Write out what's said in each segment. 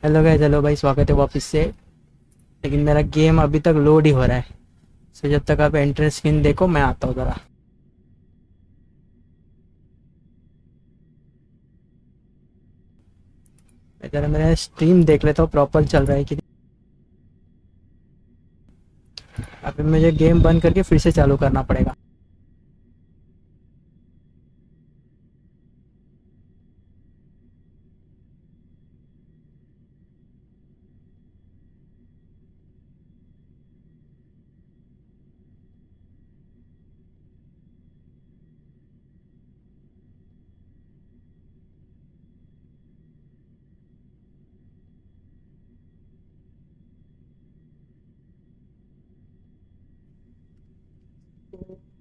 Hello guys, hello भाई, स्वागत है वापस से। लेकिन मेरा गेम अभी तक लोड ही हो रहा है। सो जब तक आप एंट्रेंस स्क्रीन देखो, मैं आता हूँ ज़रा। ज़रा मेरा स्ट्रीम देख लेता हूँ प्रॉपर चल रहा है कि नहीं। अभी मुझे गेम बंद करके फिर से चालू करना पड़ेगा।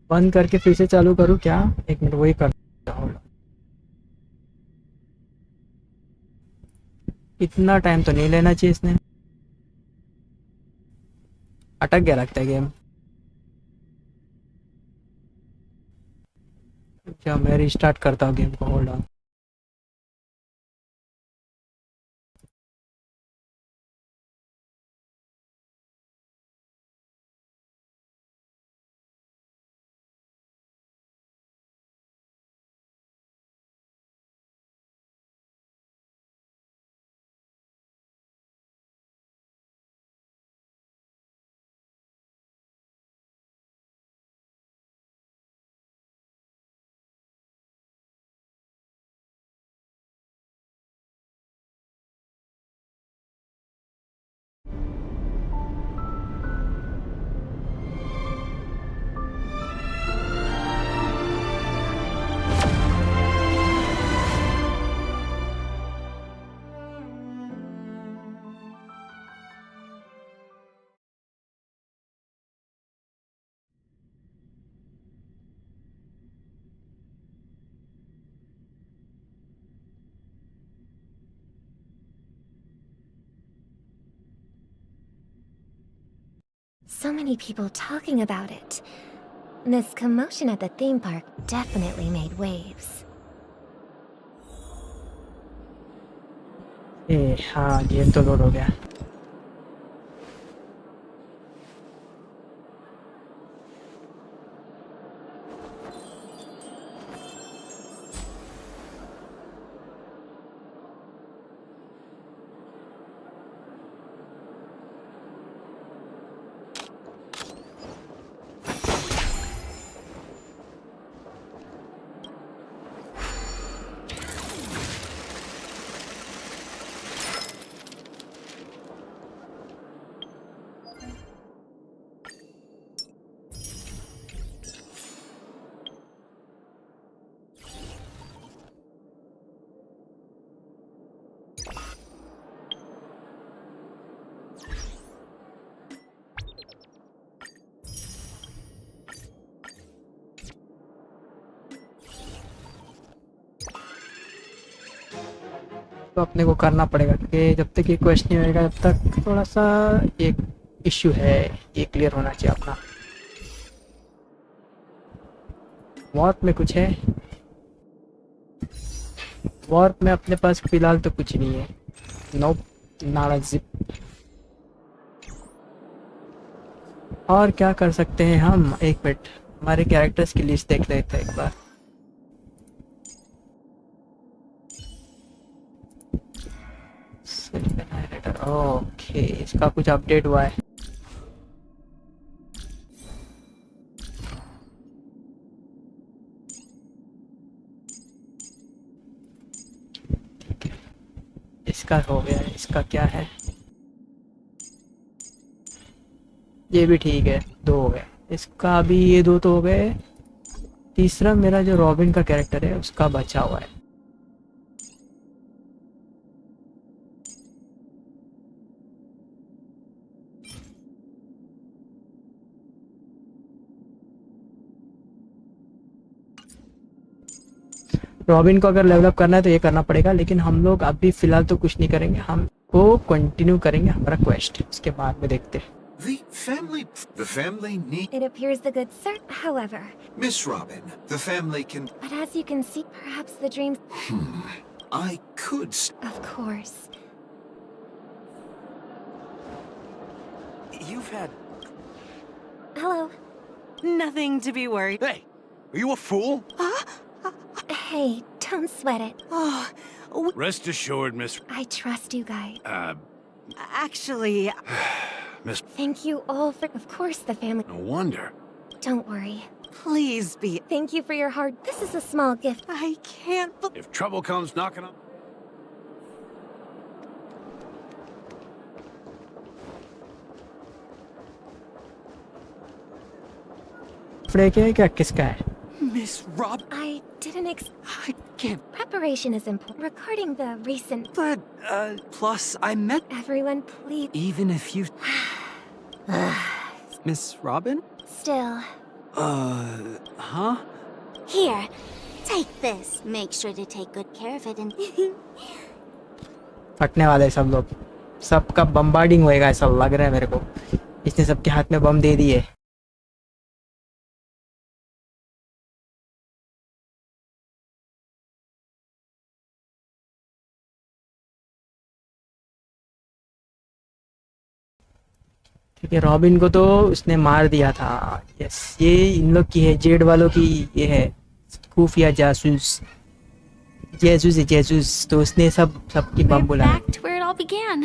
बंद करके फिर से चालू करूँ क्या? एक मिनट, वही कर। इतना टाइम तो नहीं लेना चाहिए इसने। अटक गया लगता है गेम। क्या, मैं रिस्टार्ट करता हूँ गेम को। Hold on. So many people talking about it. This commotion at the theme park definitely made waves. हाँ, गेम तो लोड हो गया। तो अपने को करना पड़ेगा क्योंकि जब तक ये क्वेश्चन नहीं होएगा जब तक थोड़ा सा एक इश्यू है, ये क्लियर होना चाहिए अपना। वॉट में कुछ है, वॉर्प में अपने पास फिलहाल तो कुछ नहीं है। नोप, नारा जिप। और क्या कर सकते हैं हम, एक मिनट हमारे कैरेक्टर्स की लिस्ट देख लेते हैं एक बार। ओके, इसका कुछ अपडेट हुआ है। इसका हो गया, इसका क्या है, ये भी ठीक है, 2 हो गए इसका। अभी ये 2 तो हो गए। तीसरा मेरा जो रॉबिन का कैरेक्टर है उसका बचा हुआ है। रॉबिन को अगर लेवल अप करना है तो ये करना पड़ेगा, लेकिन हम लोग अभी फिलहाल तो कुछ नहीं करेंगे, हम वो कंटिन्यू करेंगे हमारा क्वेस्ट, उसके बाद में देखते हैं। The family need It appears the good sir, however. Miss Robin. The family can. But as you can see, perhaps the dreams. I could. Of course. You've had Hello. Nothing to be worried. Hey, are you a fool? Hey, don't sweat it. Oh, Rest assured, Miss. I trust you guys. actually, Miss. Thank you all for. Of course, the family. No wonder. Don't worry. please be. Thank you for your hard. This is a small gift. I can't believe. If trouble comes knocking on. Freak है क्या, किसका है? Miss Rob, I didn't I can't. Preparation is important. Regarding the recent. But, plus, I met. Everyone, please. Even if you. Miss Robin? Still. Huh? Here, take this. Make sure to take good care of it and फटने वाले सब लोग, सबका bombarding होएगा ऐसा लग रहा है मेरे को। इसने सबके हाथ में बम दे दिए। ठीक है, रॉबिन को तो उसने मार दिया था। यस, ये इन लोग की है, जेड वालों की ये है खुफिया जासूस। जेसूस है जेसूस, तो उसने सबकी बम we're बुलाया। back to where it all began.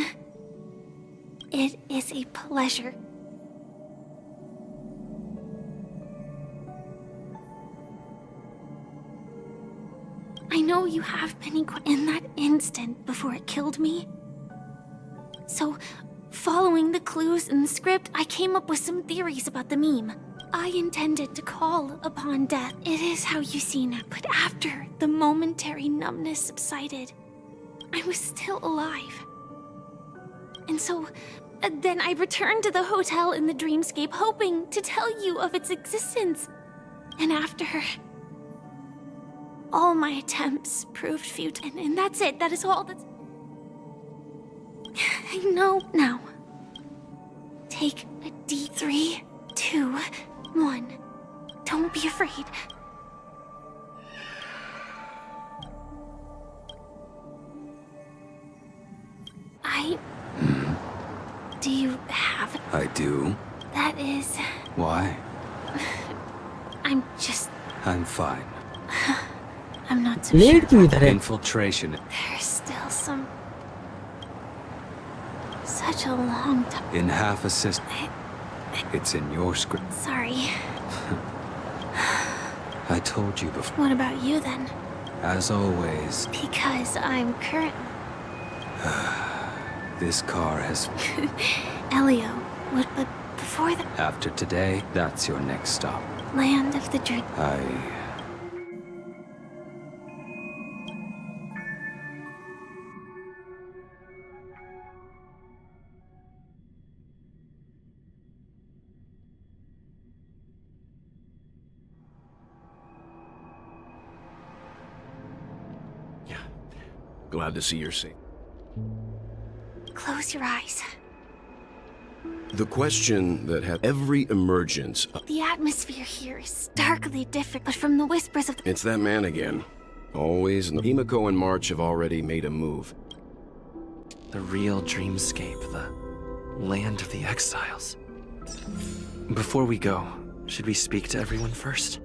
It is a pleasure. I know you have many in that instant before it killed me. So, following the clues in the script, I came up with some theories about the meme. I intended to call upon death. It is how you see now. But after the momentary numbness subsided, I was still alive. And so, then I returned to the hotel in the dreamscape, hoping to tell you of its existence. And after... all my attempts proved futile. And that's it. That is all that's... I know now. Take a D3, 2, 1. Don't be afraid. Do you have... I do. That is... Why? I'm just... I'm fine. I'm not so late sure. क्यों इधर है? Infiltration. There's still some... Such a long time. In half assist. It's in your script. Sorry. I told you before. What about you then? As always, Because I'm current... this car has. Elio, but before the After today, that's your next stop. land of the dread... I. Glad to see you're safe. Close your eyes. The question that had every emergence. The atmosphere here is starkly different, but from the whispers of the... It's that man again. Always. Himiko and March have already made a move. The real dreamscape, the land of the exiles. Before we go, should we speak to everyone first?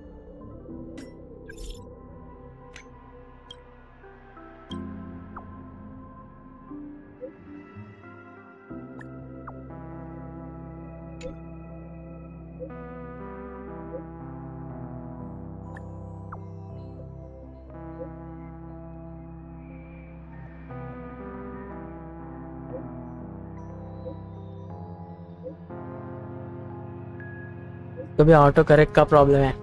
तो भी auto correct का problem है।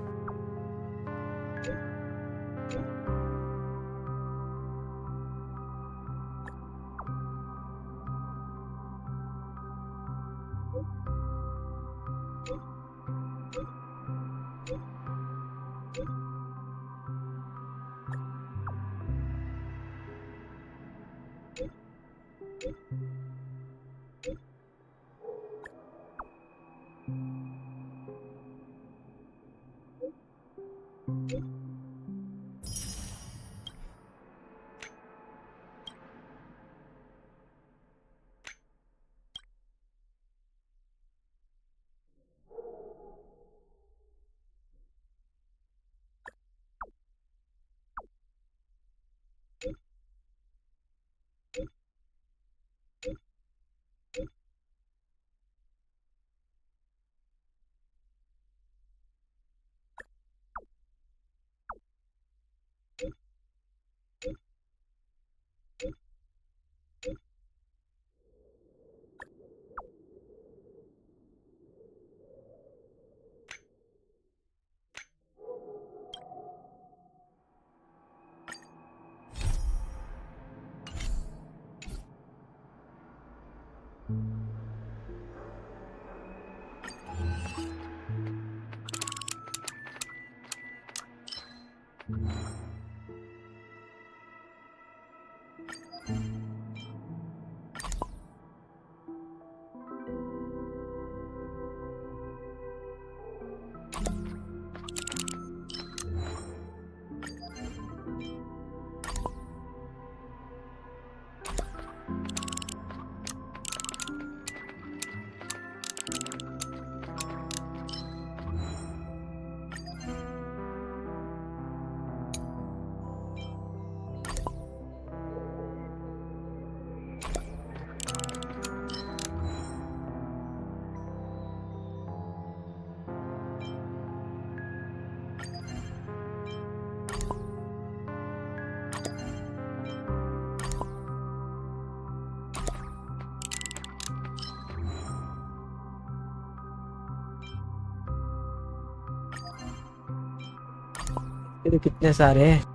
ये तो कितने सारे हैं।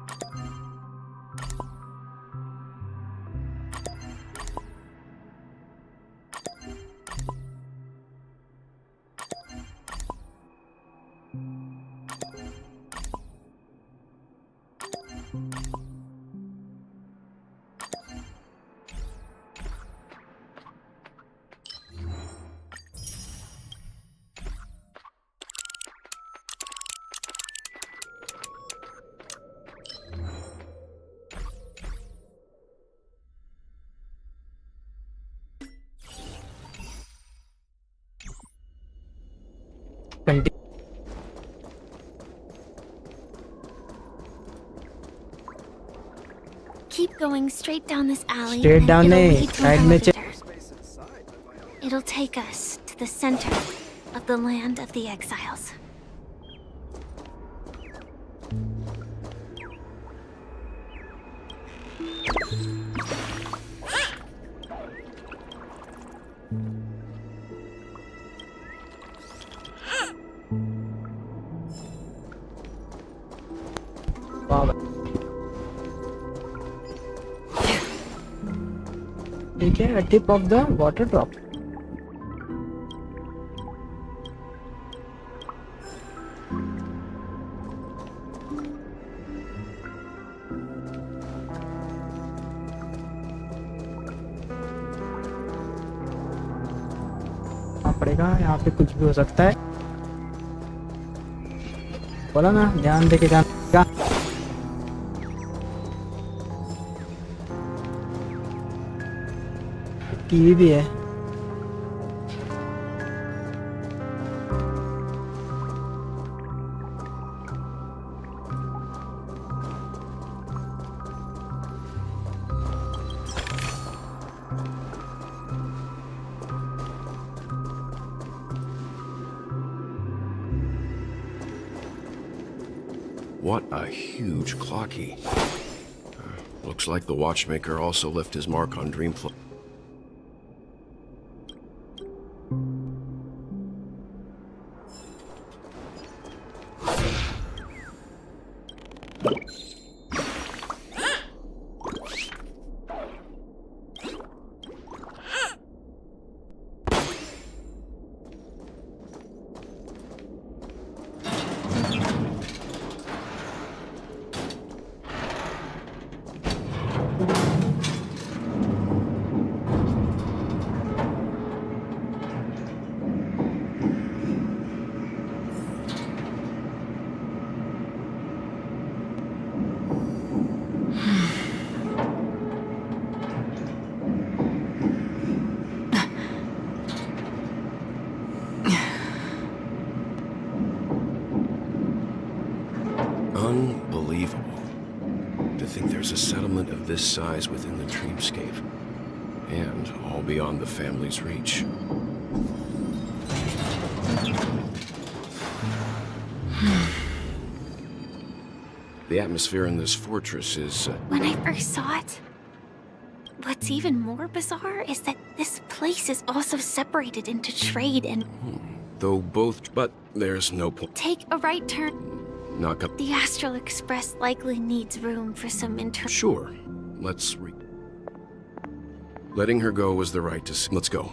Keep going straight down this alley. Straight and down it'll नहीं, lead to side an में elevator. It'll take us to the center of the land of the exiles. ठीक है, a tip of the water drop. पड़ेगा यहाँ पे कुछ भी हो सकता है। बोला ना ध्यान दे के जाना। टीवी भी है। What a huge clocky. Looks like the watchmaker also left his mark on Dreamflow. Unbelievable. To think there's a settlement of this size within the dreamscape. And all beyond the family's reach. The atmosphere in this fortress is... When I first saw it, what's even more bizarre is that this place is also separated into trade and... Though both... But there's no point. Take a right turn. Not up. The Astral Express likely needs room for some Sure. Let's Letting her go was the right decision. Let's go.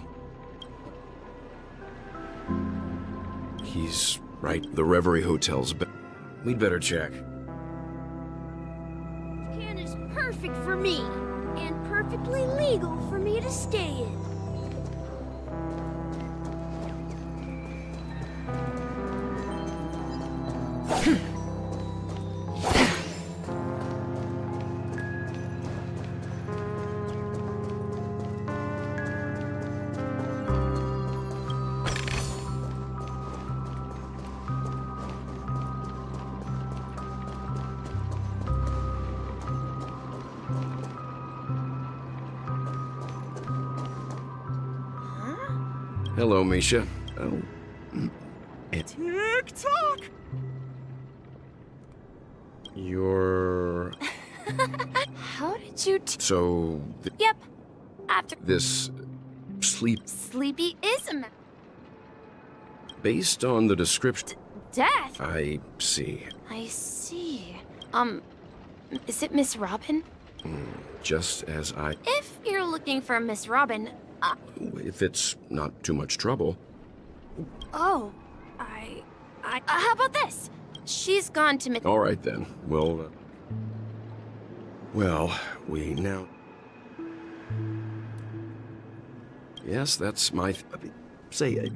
He's right. The Reverie Hotel's We'd better check. Can is perfect for me, and perfectly legal for me to stay in. Hello, Misha. Oh. Tick-tock! You're... How did you So... Yep. After This... sleep... sleepy-ism. Based on the description... Death? I see. I see. Is it Miss Robin? Just as I... If you're looking for Miss Robin, If it's not too much trouble. oh, how about this? She's gone to All right, then. Well, we now... Yes, that's my... Say it.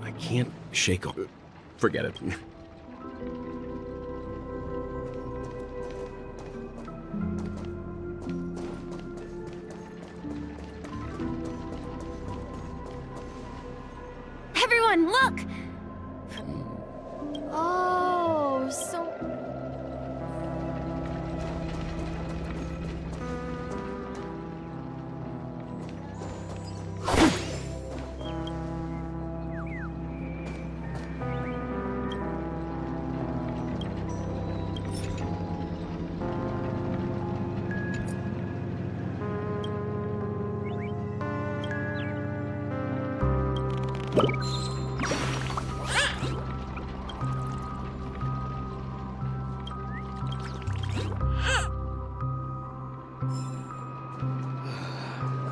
I can't shake off... Forget it. Everyone, look! Oh, so...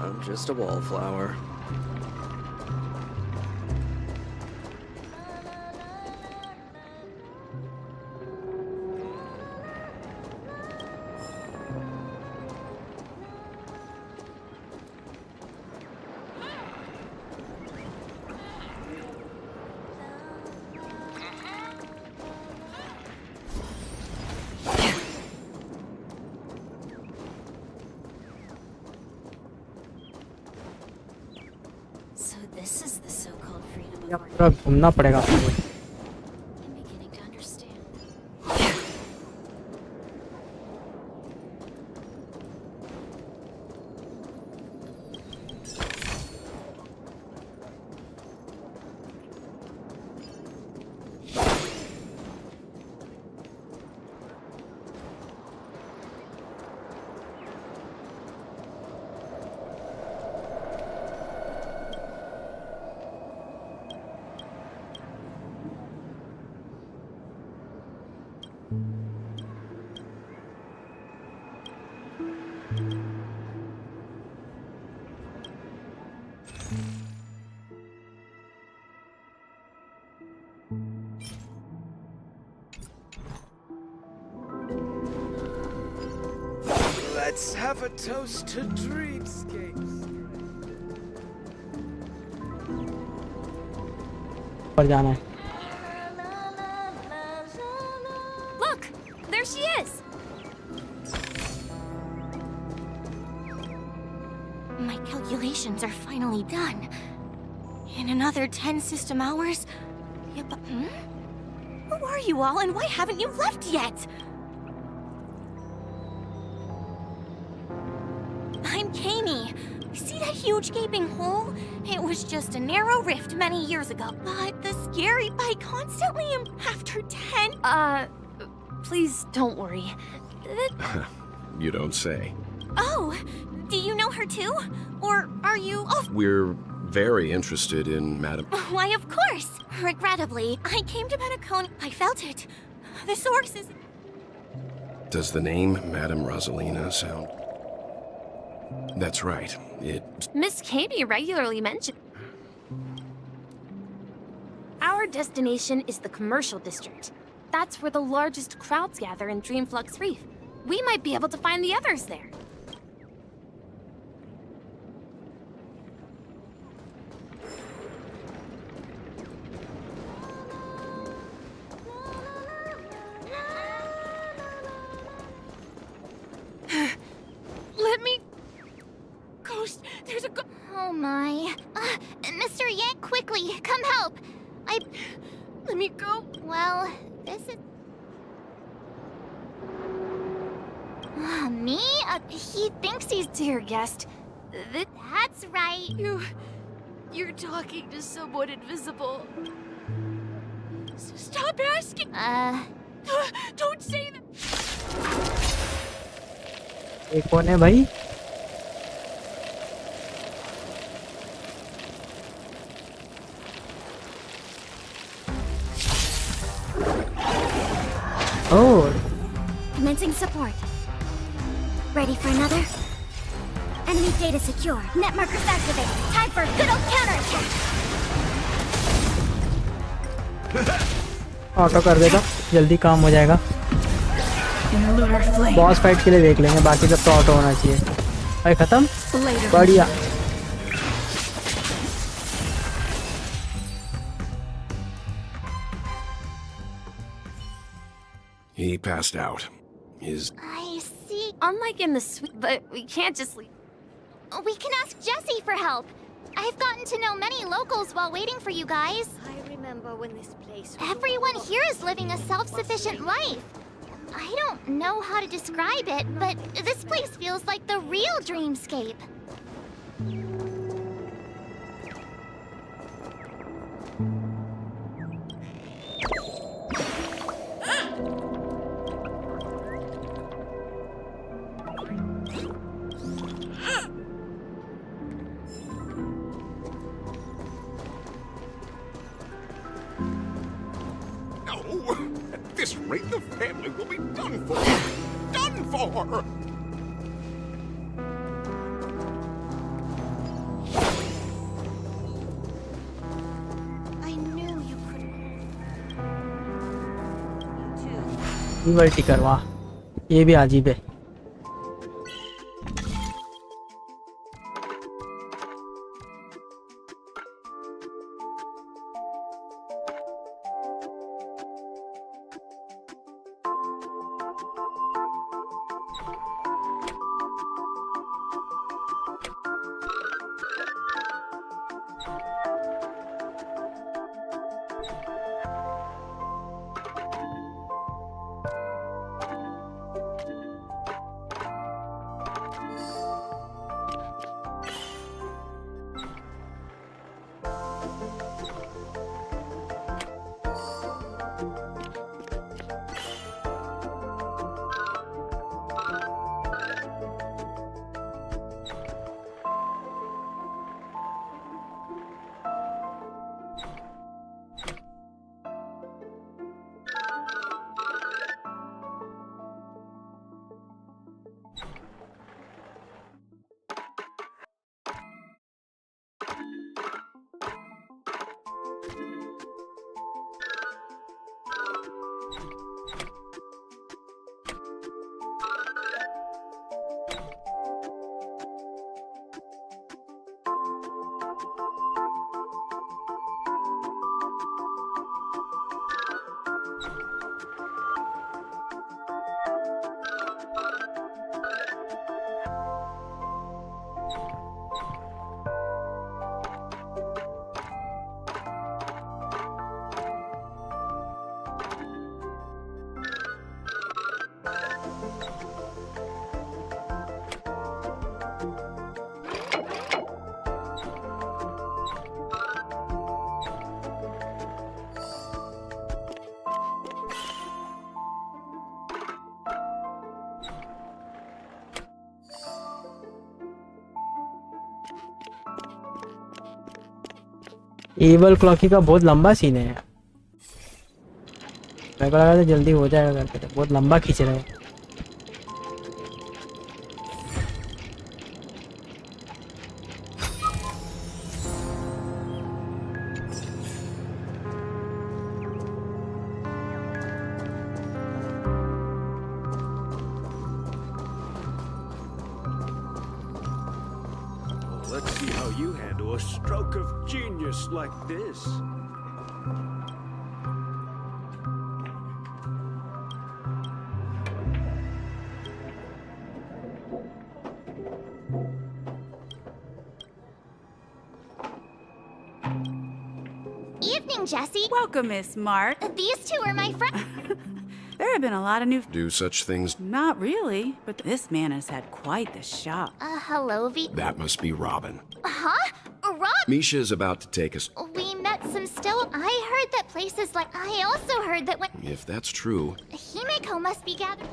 I'm just a wallflower. this is the so-called freedom या of पूरा घूमना पड़ेगा आपको। I'm beginning to understand. Let's have a toast to dreamscapes. पर जाना है। Look! There she is! My calculations are finally done. In another 10 system hours... Yeah, but... Who are you all, and why haven't you left yet? I'm Kami. See that huge gaping hole? It was just a narrow rift many years ago. But the scary bite constantly after 10... please don't worry. You don't say. Oh, do you know her too? Or are you... Oh, We're very interested in Madam... why, of course. Regrettably, I came to Penacone. I felt it. The source is... Does the name Madam Rosalina sound... That's right. It... Miss Katie regularly mentioned. Our destination is the commercial district. That's where the largest crowds gather in Dreamflux Reef. We might be able to find the others there. Let me... Ghost, there's a Oh my. Mr. Yank, quickly, come help. Let me go. Well, this is... me? He thinks he's... Dear guest, That's right. You're talking to someone invisible. Stop asking. Don't say that. ये कौन है भाई? Oh, Commencing support. Ready for another? Enemy data secure. Net markers activated. Time for a good old counterattack. Auto कर देगा, जल्दी काम हो जाएगा। बॉस फाइट के लिए देख लेंगे, बाकी सब तो ऑटो होना चाहिए। भाई खत्म, बढ़िया। He passed out. His... I see. unlike in the suite, but we can't just leave. We can ask Jessie for help. I've gotten to know many locals while waiting for you guys. I remember when this place... Everyone here is living a self-sufficient life. I don't know how to describe it, but this place feels like the real dreamscape. At this rate, the family will be done for. Done for! I knew you couldn't... इवल्टी करवा, ये भी अजीब है। एवल क्लॉकी का बहुत लंबा scene है यार। मेरे को लगा था जल्दी हो जाएगा करके, तो बहुत लंबा खींच रहे हैं। Let's see how you handle a stroke of genius like this. Evening, Jesse. Welcome, Miss Mark. These two are my friends. There have been a lot of new... Do such things? Not really, but this man has had quite the shop. Hello, V. That must be Robin. Huh? Rob? Misha's about to take us. We met some still. I heard that places like... I also heard that when... If that's true, Himeko must be gathered...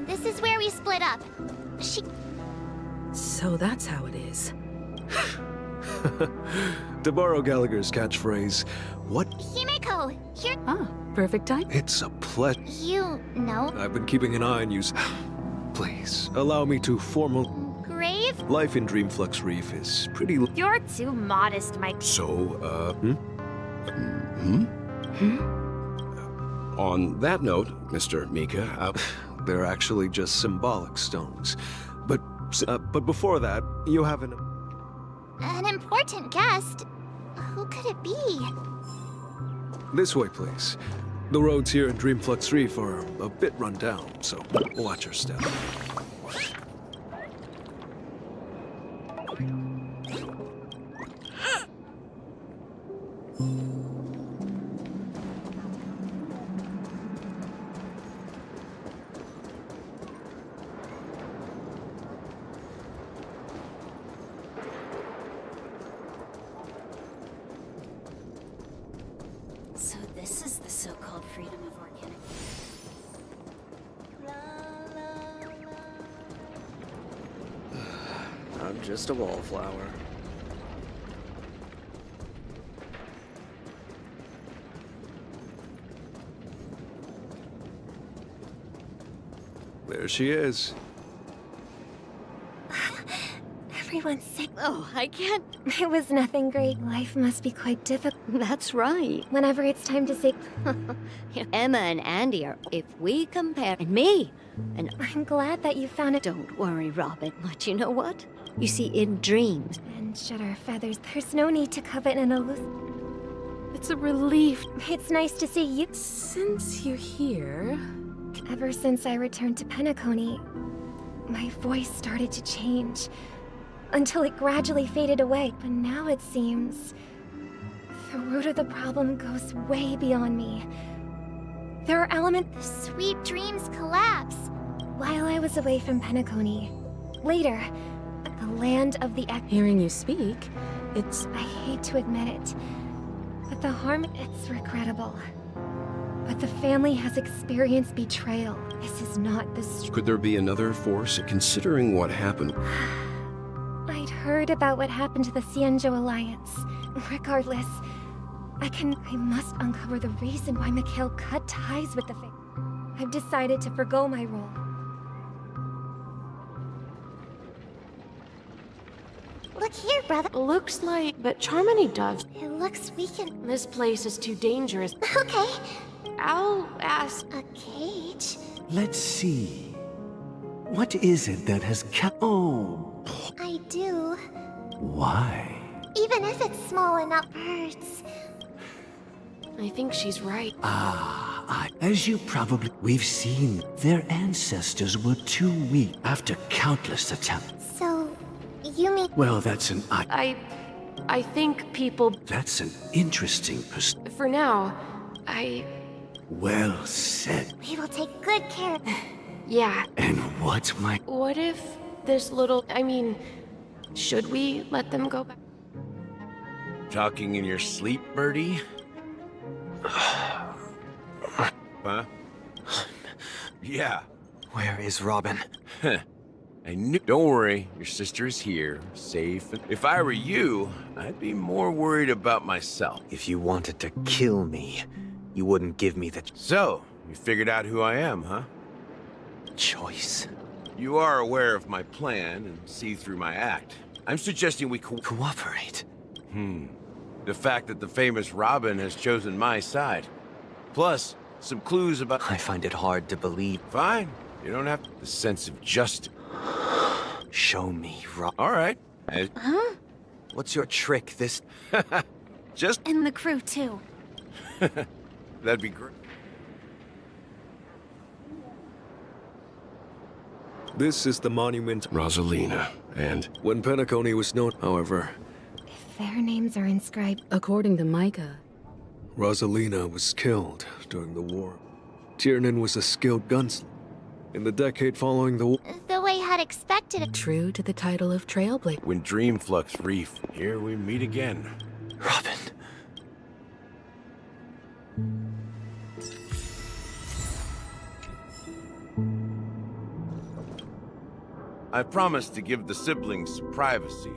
This is where we split up. So that's how it is. To borrow Gallagher's catchphrase, what? Himeko, here... Ah, perfect time. It's a pleasure. You know... I've been keeping an eye on you. Please, allow me to formal... Grave? Life in Dreamflux Reef is pretty... You're too modest, Mike. so, on that note, Mr. Mika, They're actually just symbolic stones. But before that, you have an... An important guest. Who could it be? This way, please. The roads here in Dreamflux Reef are a bit run down, so watch your step. So this is the so-called freedom of organic... I'm just a wallflower. There she is. Everyone's sick. Oh, I can't. It was nothing great. Life must be quite difficult. That's right. Whenever it's time to say... Emma and Andy are, if we compare... And me! And I'm glad that you found it. don't worry, Robin. But you know what? You see, in dreams... And shed our feathers. There's no need to covet an illusion. It's a relief. It's nice to see you. Since you're here... Ever since I returned to Penacony, my voice started to change. Until it gradually faded away. But now it seems... the root of the problem goes way beyond me. There are elements... Sweet dreams collapse. While I was away from Penacony. Later, the land of the Hearing you speak, it's... I hate to admit it, but the harm, it's regrettable. But the family has experienced betrayal. This is not the... could there be another force, considering what happened? I'd heard about what happened to the Xianzhou Alliance. Regardless, I must uncover the reason why Mikhail cut ties with the family. I've decided to forgo my role. Look here, brother. Looks like the Charmony doves. It looks we can... This place is too dangerous. Okay. I'll ask. A cage? Let's see. What is it that has kept... Oh. I do. Why? Even if it's small enough, hurts. I think she's right. As you probably... We've seen their ancestors were too weak after countless attempts. So, you mean... Well, that's an... I think people... That's an interesting For now, Well said. We will take good care of... Yeah. And what's my... What if this little... should we let them go back? Talking in your sleep, birdie? Huh? Yeah. Where is Robin? I knew. Don't worry, your sister's here, safe. If I were you, I'd be more worried about myself. If you wanted to kill me, you wouldn't give me the So, you figured out who I am, huh? choice. You are aware of my plan and see through my act. I'm suggesting we cooperate. The fact that the famous Robin has chosen my side. Plus, some clues about... I find it hard to believe. Fine. You don't have the sense of justice. Show me, All right. Huh? What's your trick this... Just... And the crew, too. That'd be great. This is the monument... Rosalina, and... When Penacony was known, however... If their names are inscribed... According to Micah... Rosalina was killed during the war. Tiernan was a skilled gunslinger. In the decade following the war... The way I had expected... True to the title of Trailblazer. When Dreamflux Reef, here we meet again. Robin. I promised to give the siblings privacy.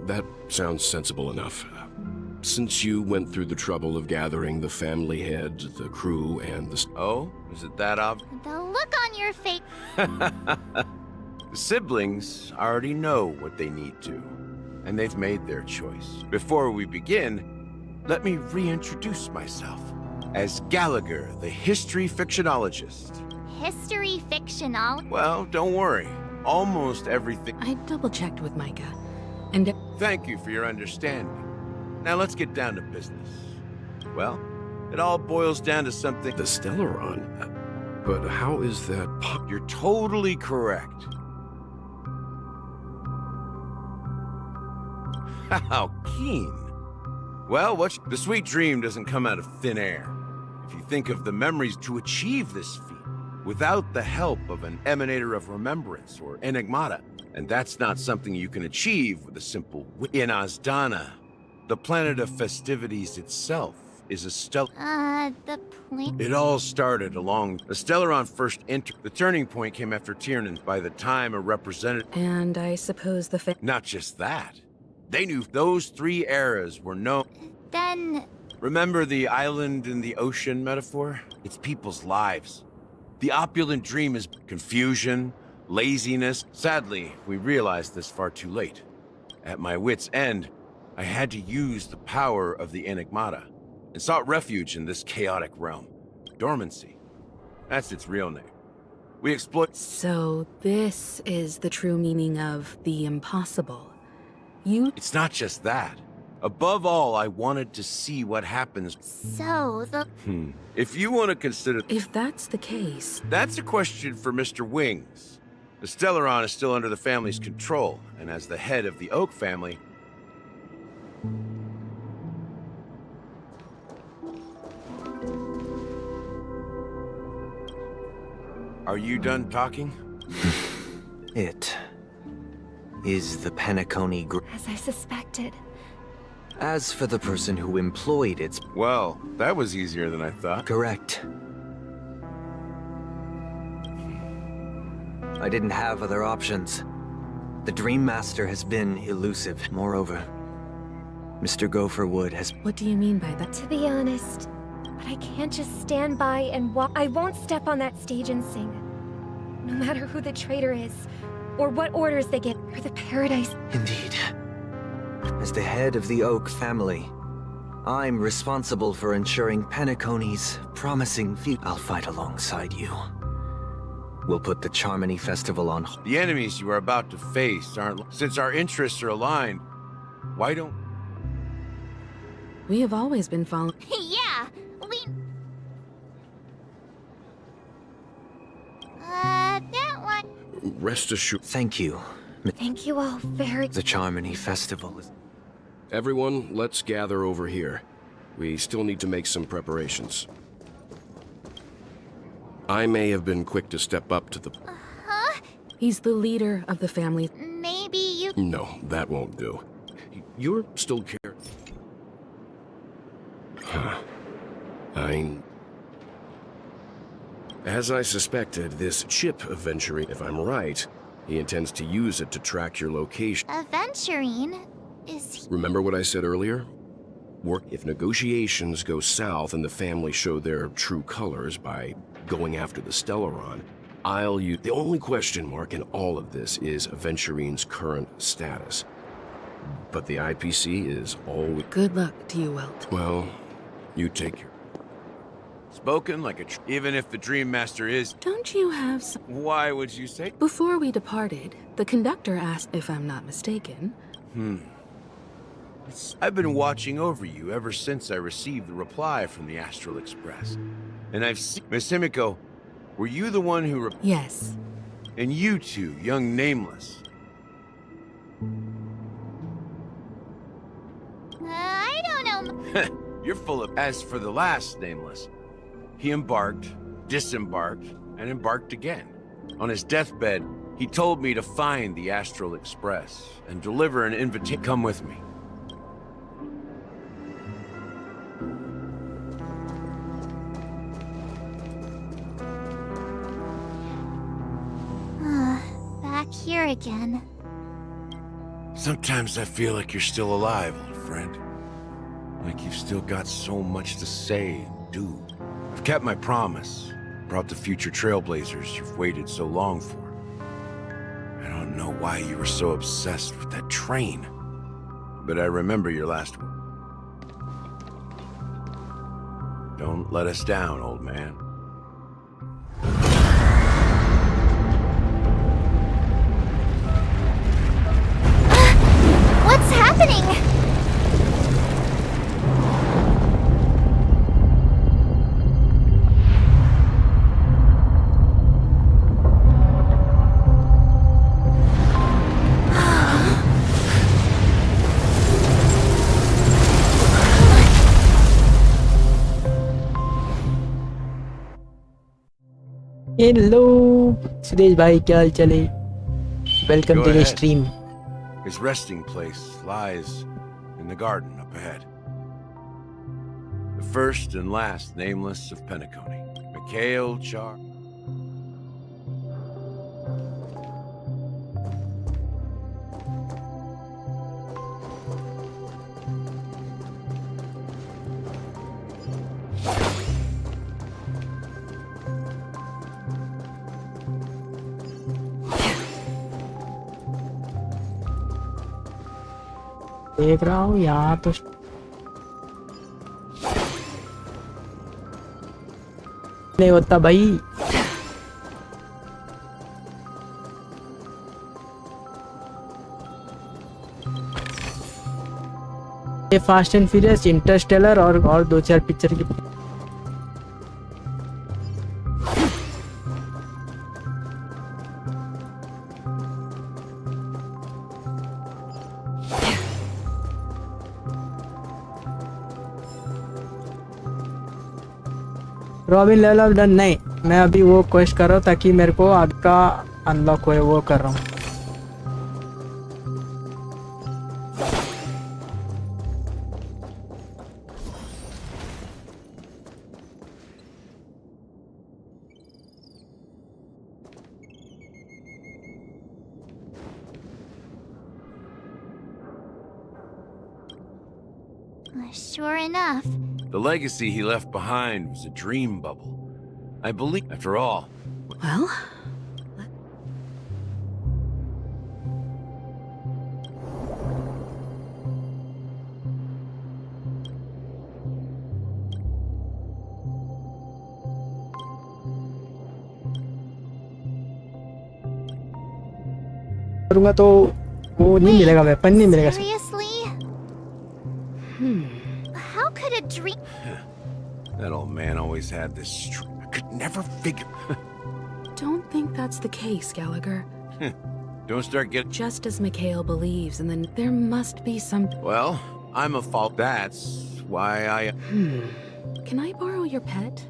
That sounds sensible enough. Since you went through the trouble of gathering the family head, the crew, and the... Oh? Is it that obvious? The look on your face... The siblings already know what they need to, and they've made their choice. Before we begin, let me reintroduce myself as Gallagher, the history fictionologist. History fictional? Well, don't worry. Almost everything... I double-checked with Micah, and... Thank you for your understanding. Now let's get down to business. Well, it all boils down to something... The SDRAM? But how is that You're totally correct. How keen. Well, the sweet dream doesn't come out of thin air. If you think of the memories to achieve this feat, without the help of an emanator of remembrance or enigmata, and that's not something you can achieve with a simple... In Azdana, the planet of festivities itself is a the planet... It all started along... The Stellaron first entered. The turning point came after Tiernan. By the time a representative... And I suppose the Not just that. They knew those three eras were known... Then... Remember the island in the ocean metaphor? It's people's lives. The opulent dream is confusion, laziness. Sadly, we realized this far too late. At my wit's end, I had to use the power of the enigmata and sought refuge in this chaotic realm. Dormancy. That's its real name. We exploit... So this is the true meaning of the impossible. It's not just that. Above all, I wanted to see what happens. So, the... If you want to consider... If that's the case... That's a question for Mr. Wings. The Stellaron is still under the family's control, and as the head of the Oak family... Are you done talking? It is the Penacony As I suspected. As for the person who employed its... Well, that was easier than I thought. Correct. I didn't have other options. The Dream Master has been elusive. Moreover, Mr. Gopherwood has... What do you mean by that? To be honest, but I can't just stand by and walk. I won't step on that stage and sing. No matter who the traitor is, or what orders they get, or the paradise. Indeed. As the head of the Oak family, I'm responsible for ensuring Penacony's promising future. I'll fight alongside you. We'll put the Charmony Festival on. The enemies you are about to face aren't... Since our interests are aligned, why don't... We have always been following. Yeah, that one. Rest assured. Thank you. Thank you all very... The Charmony Festival is... Everyone, let's gather over here. We still need to make some preparations. I may have been quick to step up to the... Huh? He's the leader of the family. Maybe you... No, that won't do. You're still care... Huh. As I suspected, this chip adventuring, if I'm right, he intends to use it to track your location. Aventurine is... Remember what I said earlier? If negotiations go south and the family show their true colors by going after the Stellaron, I'll use... The only question mark in all of this is Aventurine's current status. But the IPC is always... Good luck to you, Welt. Well, you take care. Spoken like a... Even if the Dream Master is... Don't you have some... Why would you say... Before we departed, the conductor asked if I'm not mistaken. I've been watching over you ever since I received the reply from the Astral Express. And I've seen... Miss Himiko, were you the one who... Yes. And you two, young Nameless. I don't know. You're full of... As for the last Nameless, he embarked, disembarked, and embarked again. On his deathbed, he told me to find the Astral Express and deliver an invitation. Come with me. Back here again. Sometimes I feel like you're still alive, old friend. Like you've still got so much to say and do. I've kept my promise. Brought the future trailblazers you've waited so long for. I don't know why you were so obsessed with that train. But I remember your last one. Don't let us down, old man. What's happening? Hello Suresh bhai क्या हाल चाल है welcome Go to the ahead. Stream His resting place lies in the garden up ahead. The first and last Nameless of Penacony, Mikhail Char. देख रहा हूँ यहाँ तो नहीं होता भाई ये फास्ट एंड फ्यूरियस इंटरस्टेलर और दो चार पिक्चर की रॉबिन लेवल डन नहीं मैं अभी वो क्वेस्ट कर रहा हूँ ताकि मेरे को आपका अनलॉक होए वो कर रहा हूँ Sure enough. The legacy he left behind was a dream bubble. I believe, after all. Well, करूंगा तो वो नहीं मिलेगा, वेपन नहीं मिलेगा। Seriously? How could a dream? That old man always had this. I could never figure. Don't think that's the case, Gallagher. Don't start getting. Just as Mikhail believes, and then there must be some. Well, I'm a fault. That's why I. Can I borrow your pet?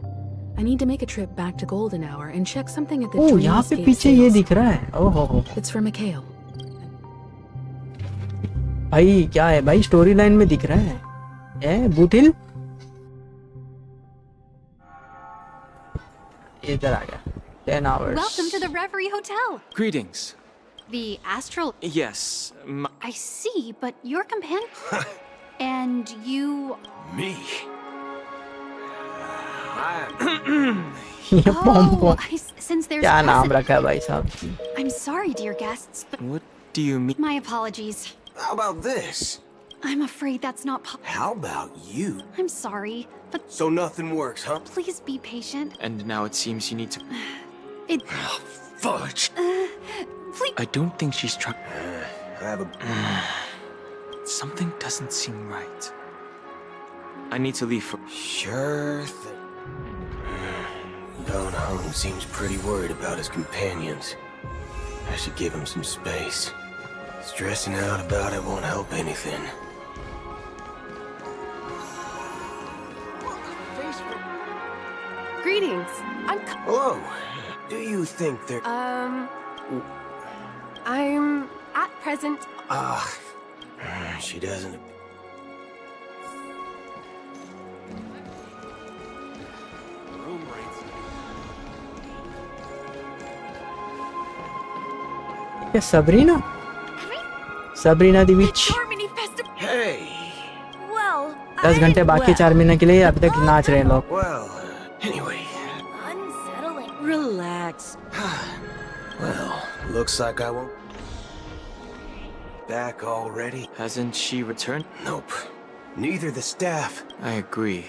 I need to make a trip back to Golden Hour and check something at the ओह यहाँ पे Dreamscape पीछे ये sales. दिख रहा है। ओह हो। It's for Mikhail. भाई क्या है भाई, स्टोरी लाइन में दिख रहा है बूटिल। इधर आ गया। 10 hours. Welcome to the Reverie Hotel. Greetings. The Astral. Yes, I see, but your companion. And you. me. ये Oh, since there's. क्या नाम precedent- रखा है भाई साहब? I'm sorry, dear guests, but What do you mean? my apologies. How about this? I'm afraid that's not possible. How about you? I'm sorry, but So nothing works, huh? please be patient. And now it seems you need to. It. Fudge. Please. I don't think she's trying. I have a... Something doesn't seem right. I need to leave for. Sure thing. Going home seems pretty worried about his companions. I should give him some space. Stressing out about it won't help anything. Greetings. Hello. Do you think they're... I'm at present. She doesn't... क्या Sabrina? Sabrina the which. Hey. Well, 10 घंटे बाकी 4 महीने के लिए अभी तक नाच रहे हैं लोग। Well, anyway. unsettling. Relax. Well, looks like I won't... Back already? Hasn't she returned? Nope. Neither the staff. I agree.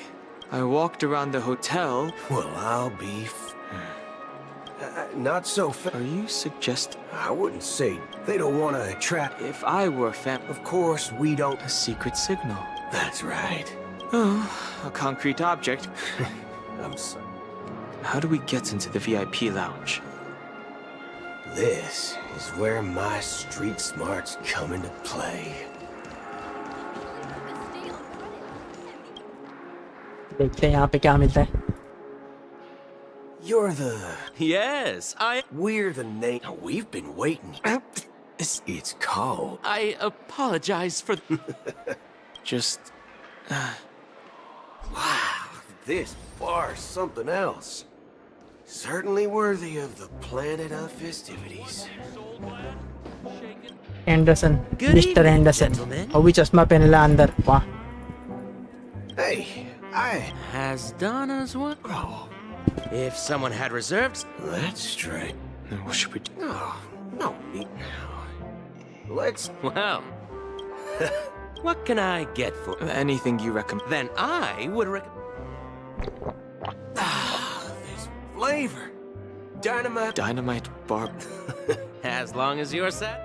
I walked around the hotel. Well, I'll be... not so Are you suggesting? I wouldn't say they don't want to attract... If I were Of course, we don't... a secret signal. That's right. Oh, a concrete object. I'm sorry. How do we get into the VIP lounge? This is where my street smarts come into play. देखते हैं यहाँ पे क्या मिलता है। You're the... Yes, We're the name... We've been waiting. It's Karl. I apologize for. Just. Wow, this bar's something else. Certainly worthy of the planet of festivities. Anderson, mister Anderson. और भी चश्मा पहनेला अंदर। वाह। Hey, I... Has Donna's one? Oh, If someone had reserved. that's straight. Then what should we do? Oh, no need now. Let's... Well. What can I get for? Anything you recommend. Then I would recommend. This flavor. Dynamite. Dynamite bar. As long as you're set.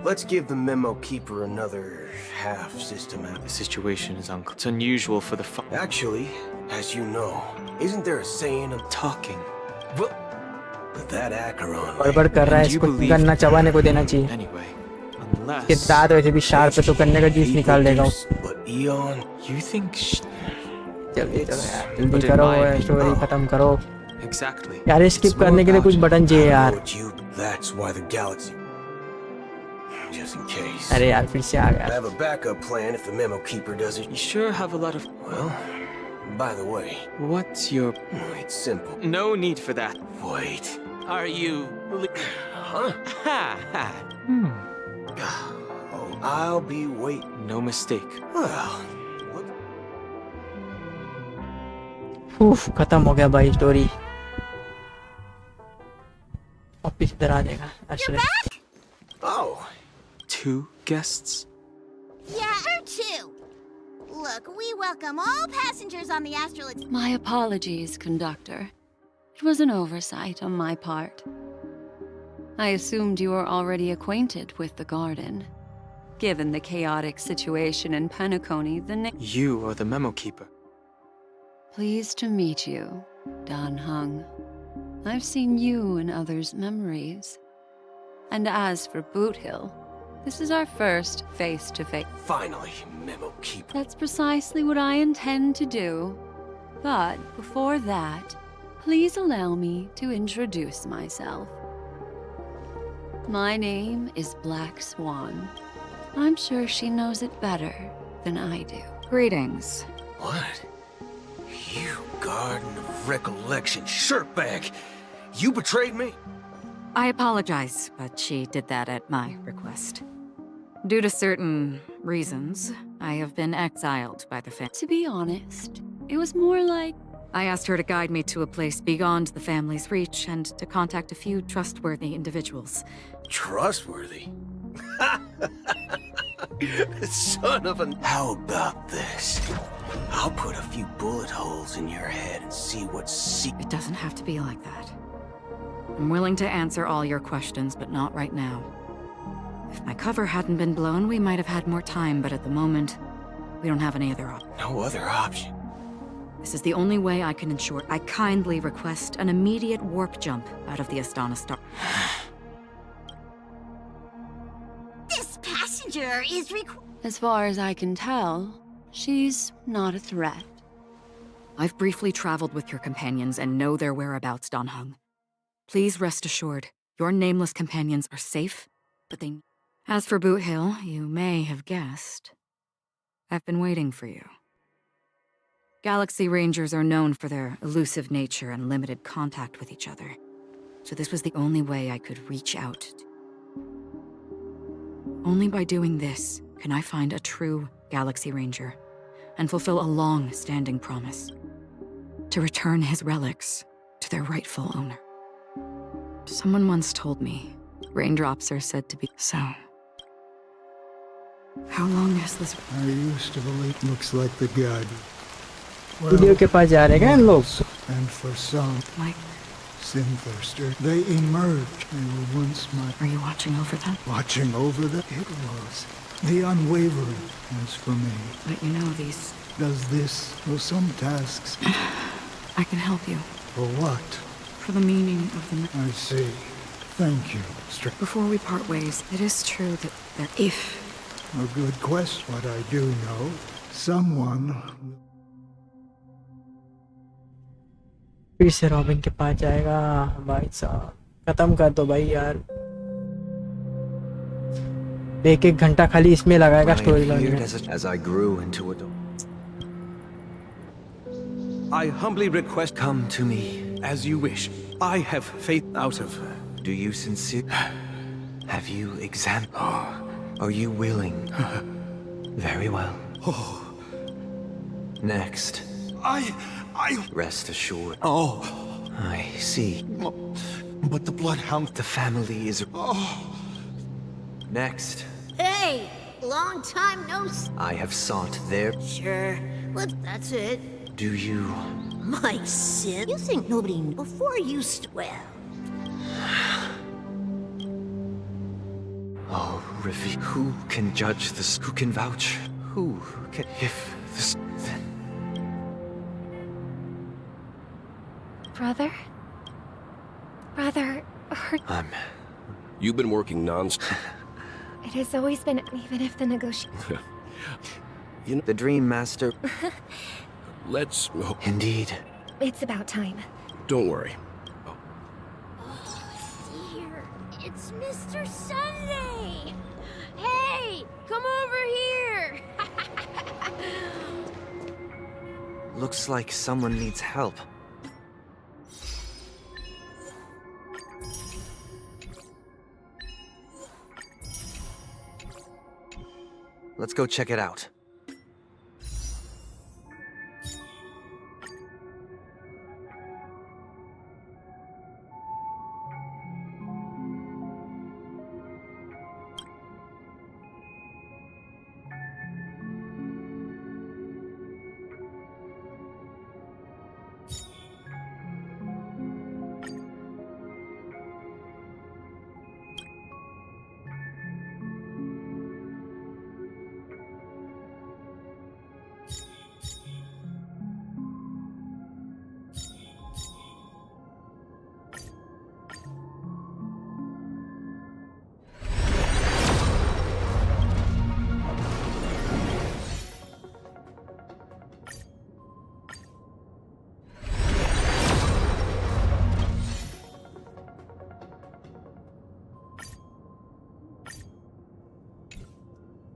Let's give the memo keeper another half system out. The situation is it's unusual for the Actually, as you know, isn't there a saying of talking? But that Acheron... गड़बड़ कर रहा है, इसको गन्ना चबाने को देना चाहिए। Anyway, इसके दांत वैसे भी शार्प है तो गन्ने का जूस निकाल देगा वो। But Eon... You think जल्दी चलो यार, जल्दी करो, स्टोरी खत्म करो। Exactly. यार स्किप करने के लिए कुछ बटन चाहिए यार। That's why the galaxy... Just in case. अरे यार फिर से आ I गया। have a backup plan if the memo keeper doesn't... You sure have a lot of... Well, by the way... What's your... It's simple. No need for that. Wait. Are you? Huh? Ha ha. Oh, I'll be waiting. No mistake. Well... उफ, खत्म हो गया भाई story. वापिस इधर आ जाएगा। Oh. 2 guests? Yeah, or 2. Look, we welcome all passengers on the Astral Express. My apologies, conductor. It was an oversight on my part. I assumed you were already acquainted with the garden. Given the chaotic situation in Penacony, You are the memo keeper. Pleased to meet you, Dan Hung. I've seen you in others' memories. And as for Boot Hill, this is our first face-to-face. Finally, memo keeper. That's precisely what I intend to do. But before that, please allow me to introduce myself. My name is Black Swan. I'm sure she knows it better than I do. Greetings. What? You Garden of Recollection shirtbag! You betrayed me? I apologize, but she did that at my request. Due to certain reasons, I have been exiled by the family. To be honest, it was more like... I asked her to guide me to a place beyond the family's reach and to contact a few trustworthy individuals. Trustworthy? Son of a... How about this? I'll put a few bullet holes in your head and see what's It doesn't have to be like that. I'm willing to answer all your questions, but not right now. If my cover hadn't been blown, we might have had more time, but at the moment, we don't have any other option. No other option? This is the only way I can ensure. I kindly request an immediate warp jump out of the Astana Star. This passenger is As far as I can tell, she's not a threat. I've briefly traveled with your companions and know their whereabouts, Dan Hung. Please rest assured, your nameless companions are safe, but they... As for Boot Hill, you may have guessed. I've been waiting for you. Galaxy Rangers are known for their elusive nature and limited contact with each other, so this was the only way I could reach out. Only by doing this can I find a true Galaxy Ranger and fulfill a long-standing promise to return his relics to their rightful owner. Someone once told me raindrops are said to be so. How long has this... I used to believe looks like the garden. Video के पास जा रहे हैं इन लोग And for some, like Sinthirster, they emerged. They were once my... Are you watching over them? Watching over them? It was the unwavering as for me. But you know these... Does this, or some tasks... I can help you. For what? For the meaning of the... I see. Thank you, Before we part ways, it is true that if... A good quest, what I do know. Someone... फिर से robin के पास जाएगा भाई साहब खत्म कर दो भाई यार एक घंटा खाली इसमें लगाएगा स्टोरी लाइन में As I grew into adult, I humbly request... Come to me. As you wish. I have faith out of... Do you sincerely... Have you examined... Are you willing? Very well. Next. Rest assured. I see. But the bloodhound... The family is... Next. Hey! Long time no see. I have sought their... Sure. Well, that's it. Do you... My sin? You think nobody knew before you well. Oh, Rivi, who can judge this? Who can vouch? Who can... If this... Then... Brother? Brother, You've been working non-stop. It has always been, even if the negotiation... You know, the Dream Master... Let's... Indeed. It's about time. Don't worry. Dear, it's Mr. Sunday! Hey, come over here! Looks like someone needs help. Let's go check it out.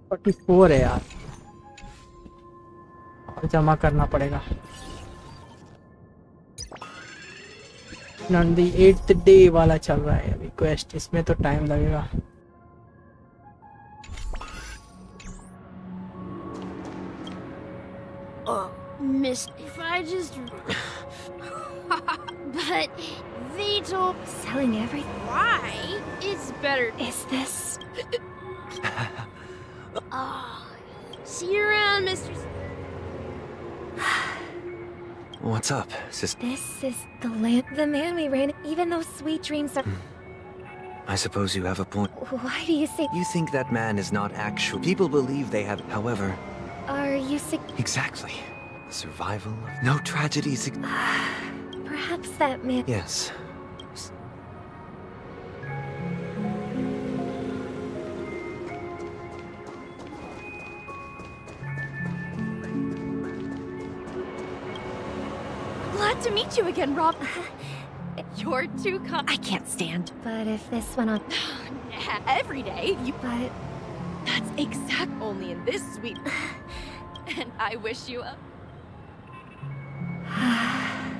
44 है यार, और जमा करना पड़ेगा। 98th day वाला चल रहा है अभी क्वेस्ट, इसमें तो टाइम लगेगा। Miss, if I just... But they told... Selling everything. Why? It's better... Is this... See you around, Mr. What's up, sis? This is the land, the man we ran, even though sweet dreams are... I suppose you have a point. Why do you say... You think that man is not actual. People believe they have... However... Are you sick? Exactly. The survival of... No tragedies... Perhaps that man... Yes. Glad to meet you again, Rob. You're too I can't stand. But if this went on... Every day, you... But... That's exact only in this suite. And I wish you a...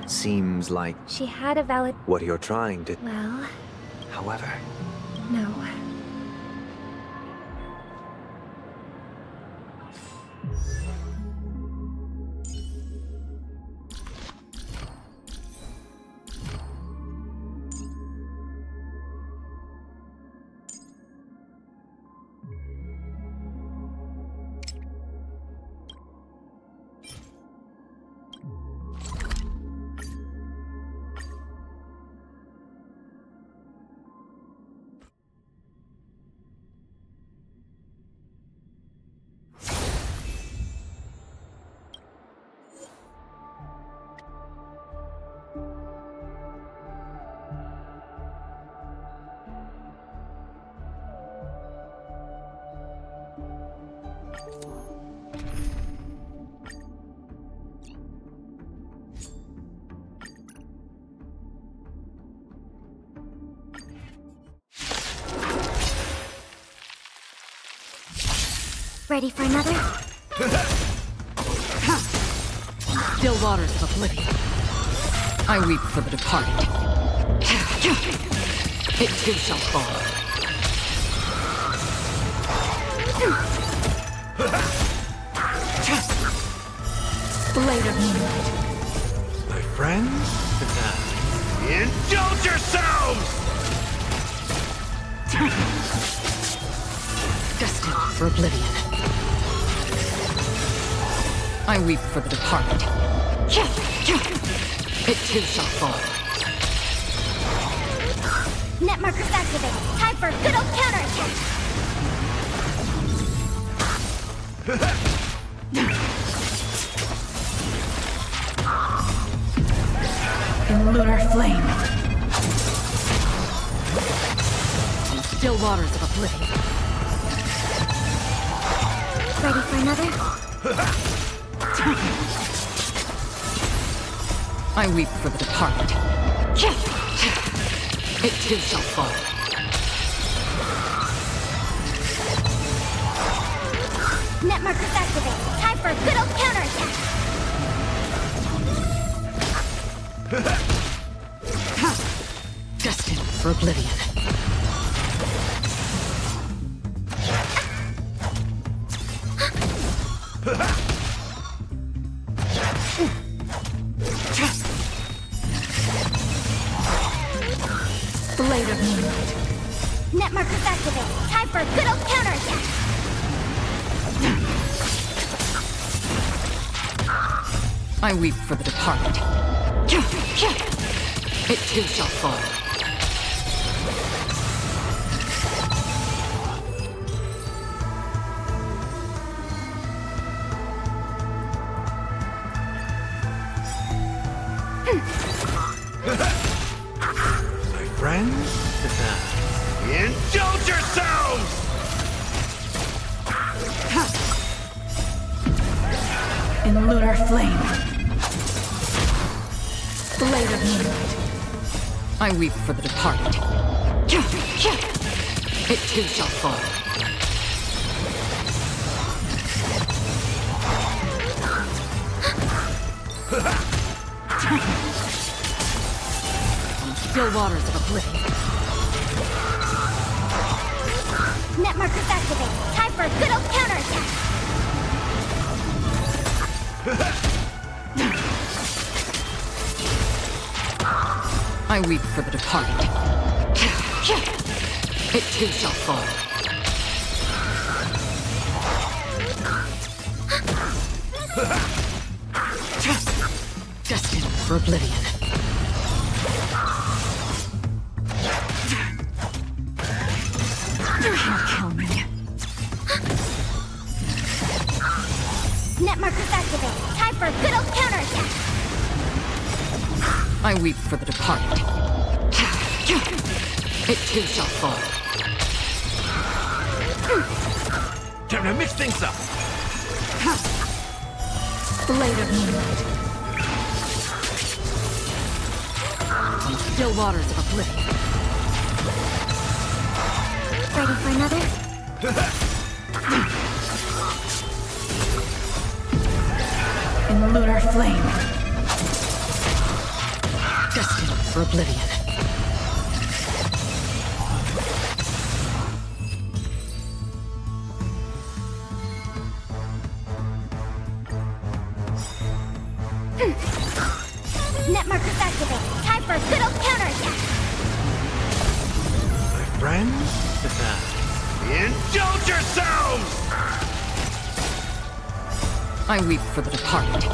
Seems like... She had a valid... What you're trying to... Well... However... No. Ready for another? Still waters of oblivion. I weep for the departed. It too shall fall. Blade of moonlight. My friends? Indulge yourselves! Destined for oblivion. I weep for the departed. It too shall fall. Net markers activated. Time for a good old counterattack. In lunar flame. In still waters of oblivion. Ready for another? I weep for the departed. It too shall fall. Net markers activated. Time for a good old counterattack. Destined for oblivion. Blade of moonlight. Net markers activated. Time for a good old counterattack. I weep for the departed. It too shall fall. My friends? Indulge yourselves! In lunar flame. Blade of moonlight. I weep for the departed. It too shall fall. Still waters of oblivion. Net markers activated. Time for a good old counterattack. I weep for the departed. It too shall fall. Destined for oblivion. Can't kill me. Net markers activated. Time for a good old counterattack. I weep for the departed. It too shall fall. Time to mix things up. Blade of moonlight. Still waters of oblivion. Ready for another? In lunar flame. Destined for oblivion. Net markers activated. Time for a good old counterattack. My friends, indulge yourselves! I weep for the departed.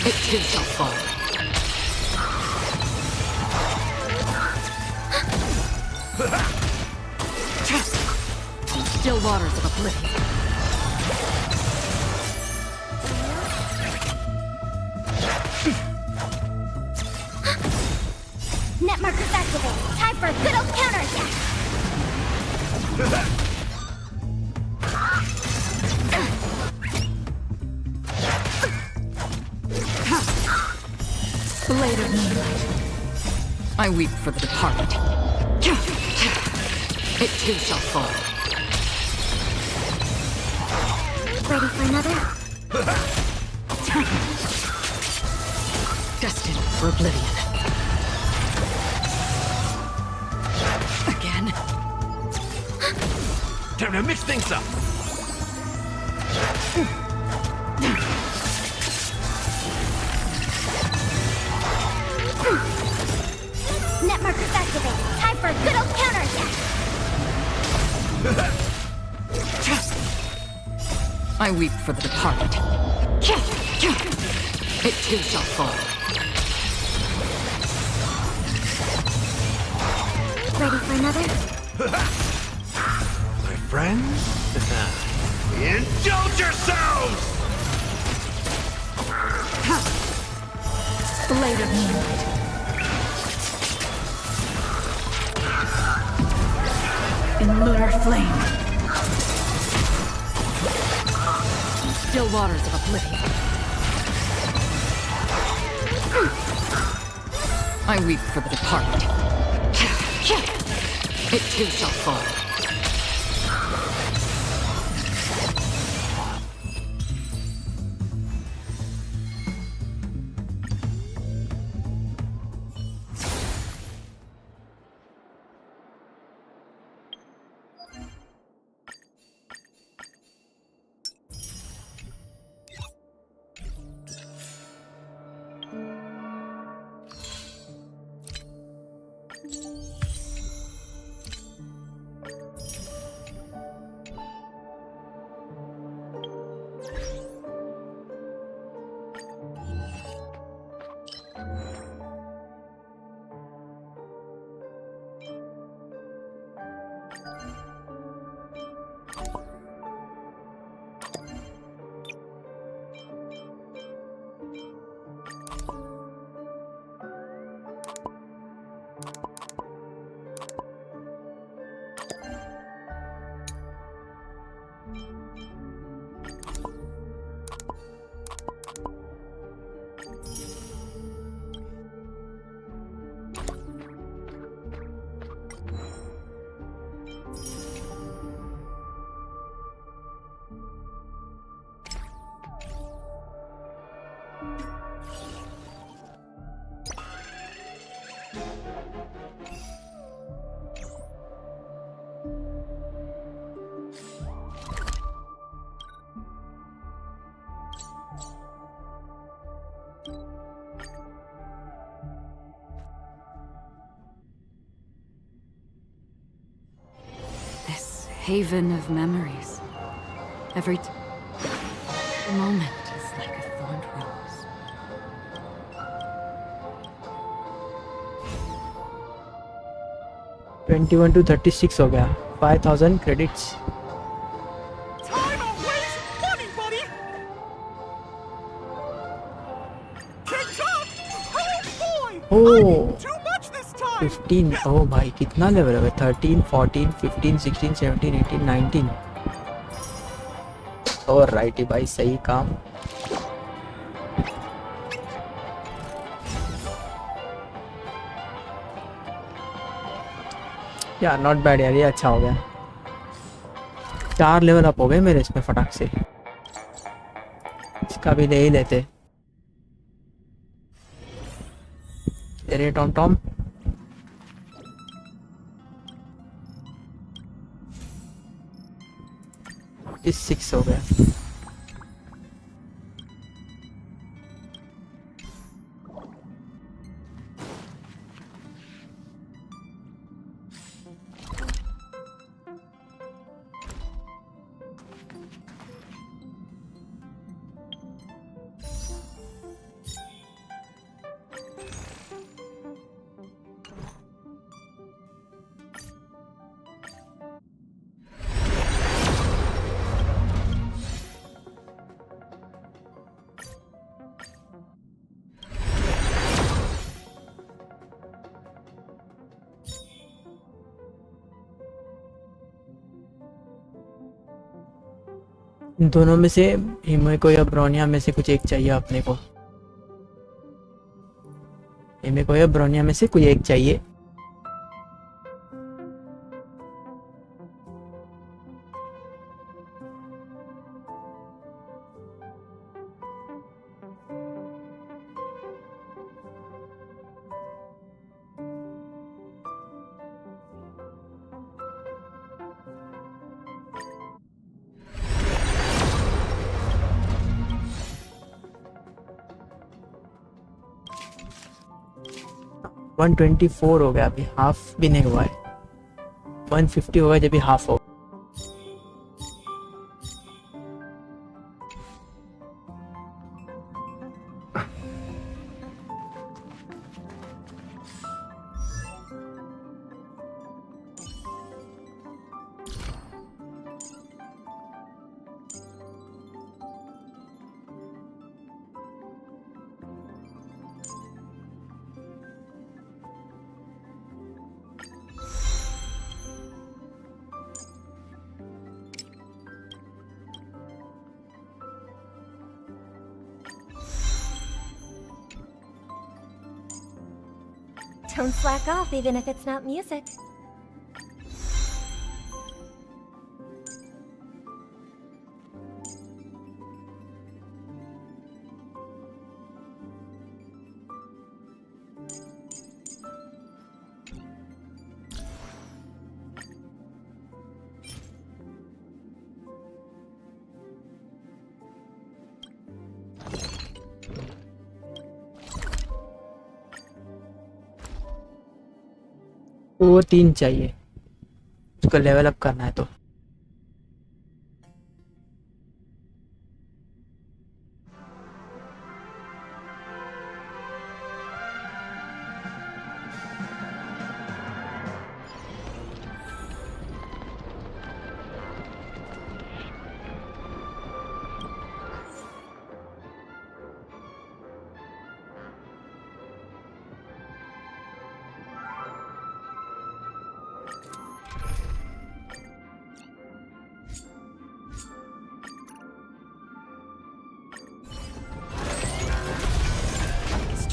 It too shall fall. Still waters of oblivion. Net markers activated. Time for a good old counterattack. Blade of moonlight. I weep for the departed. It too shall fall. Ready for another? Destined for oblivion. Again. Time to mix things up. Net markers activated. Time for a good old counterattack. I weep for the departed. It too shall fall. Ready for another? My friends, indulge yourselves! Blade of moonlight. In lunar flame. Still waters of oblivion. I weep for the departed. It too shall fall. This haven of memories. Every moment is like a thorned rose. $21 to $36 हो गया. 5000 credits. Time to waste money, buddy! TikTok! Oh boy! Oh, Too much this time! 15. Oh भाई कितना level है? 13, 14, 15, 16, 17, 18, 19. और right भाई सही काम. यार नॉट बैड यार, ये अच्छा हो गया. 4 लेवल अप हो गए मेरे इसमें फटाक से. इसका भी ले ही लेते. अरे टॉम टॉम. इस 6 हो गया. इन दोनों में से हिमे को या ब्रोनिया में से कुछ एक चाहिए अपने को. हिमे को या ब्रोनिया में से कोई एक चाहिए. $124 हो गया. अभी हाफ भी नहीं हुआ है. 150 होगा जब भी हाफ हो. Don't slack off even if it's not music. वो 3 चाहिए. उसको लेवल अप करना है तो.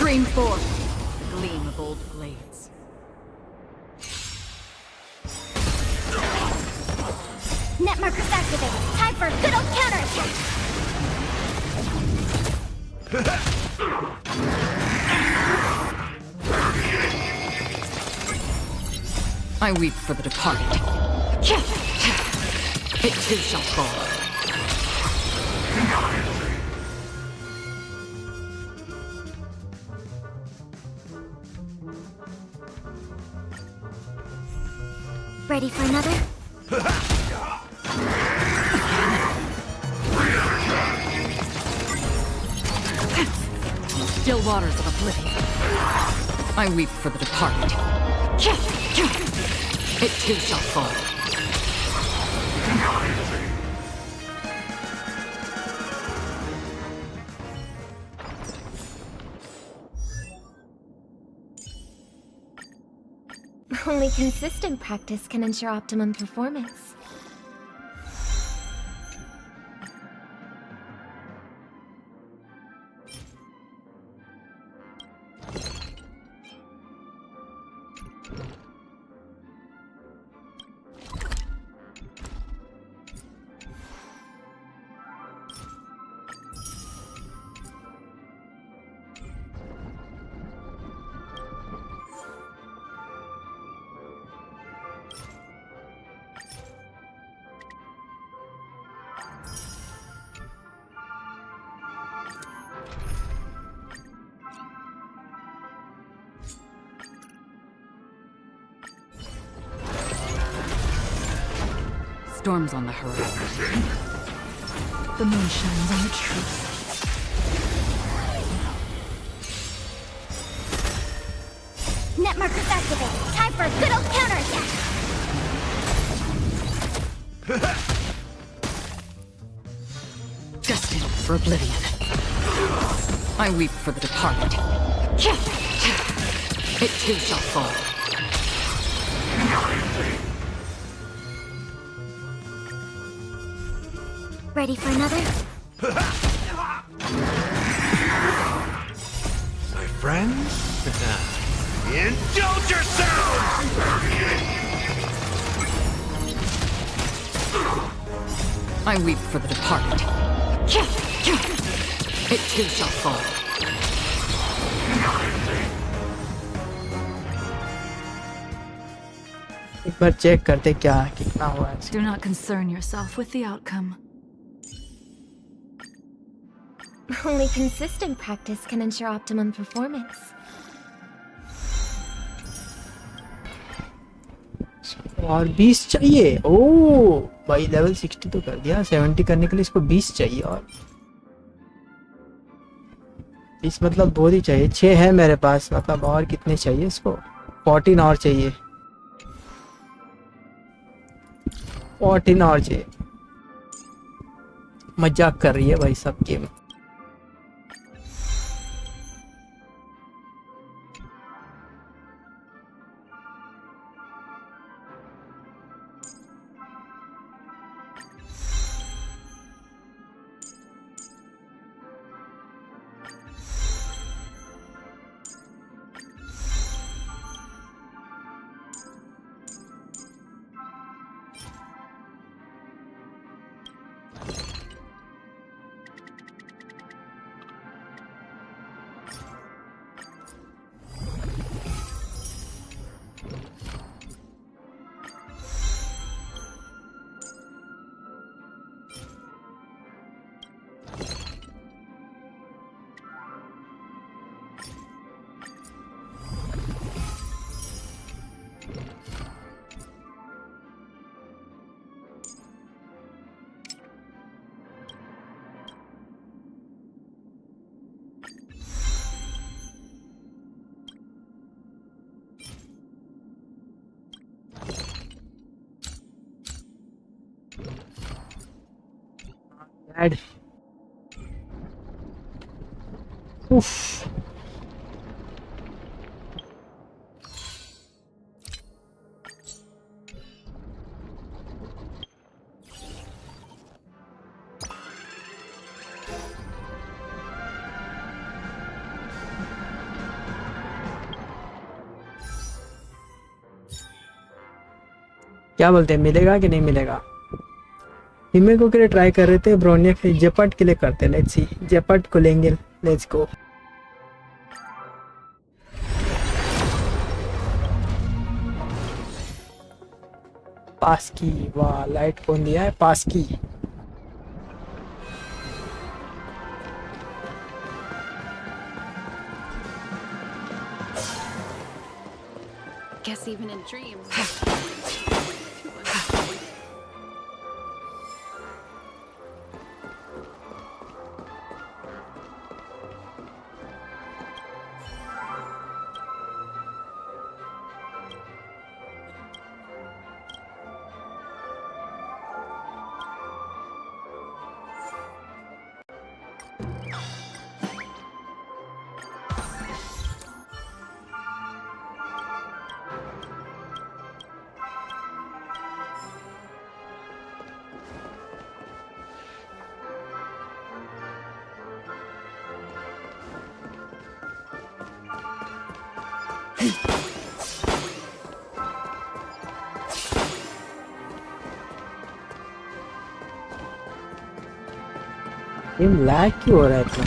Stream 4. Gleam of old blades. Net markers activated. Time for a good old counterattack. I weep for the departed. It too shall fall. Ready for another? Still waters of oblivion. I weep for the departed. It too shall fall. Only consistent practice can ensure optimum performance. Storms on the horizon. The moon shines on the truth. Net markers activated. Time for a good old counterattack. Destined for oblivion. I weep for the departed. It too shall fall. Ready for another? My friends? Indulge yourselves! I weep for the departed. It too shall fall. एक बार check करते क्या कितना हुआ है. Do not concern yourself with the outcome. Only consistent practice can ensure optimum performance. और 20 चाहिए. ओ भाई level 60 तो कर दिया. 70 करने के लिए इसको 20 चाहिए और 20 मतलब बहुत ही चाहिए. 6 है मेरे पास, मतलब और कितने चाहिए इसको? 14 और चाहिए. 14 और चाहिए. मजाक कर रही है भाई सब गेम. Dad. Oof. क्या बोलते हैं, मिलेगा कि नहीं मिलेगा? हिमेको के लिए ट्राई कर रहे थे, ब्रोनिया के जेपट के लिए करते. लेट्स सी, जेपट को लेंगे. Let's go. पास की, वाह लाइट कौन दिया है? पास की। Guess even in dreams. Game lag क्यों हो रहा है इतना?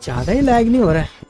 ज्यादा ही लैग नहीं हो रहा है?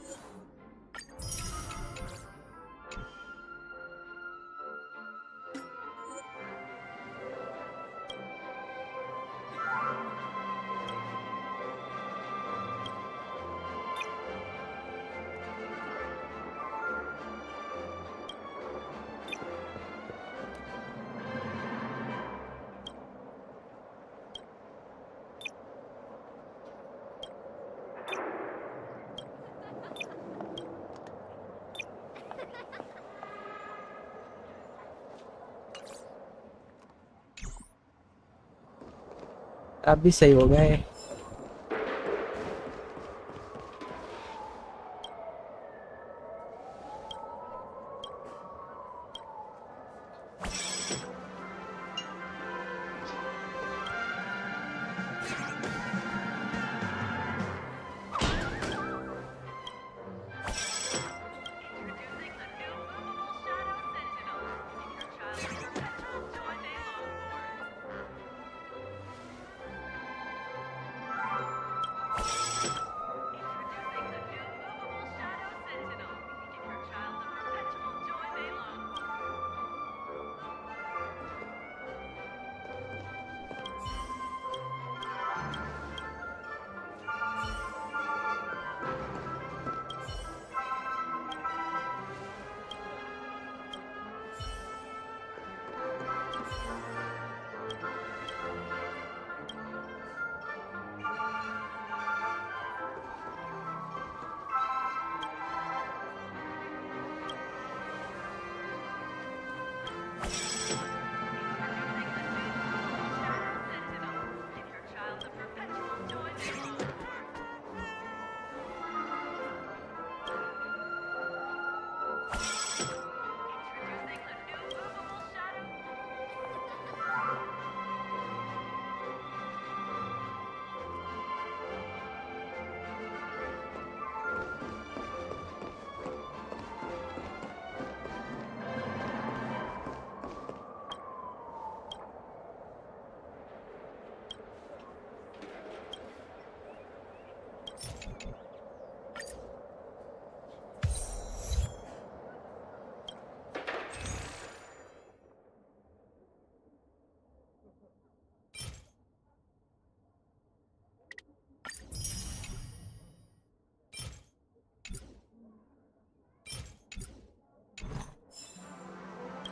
अब भी सही हो गया है।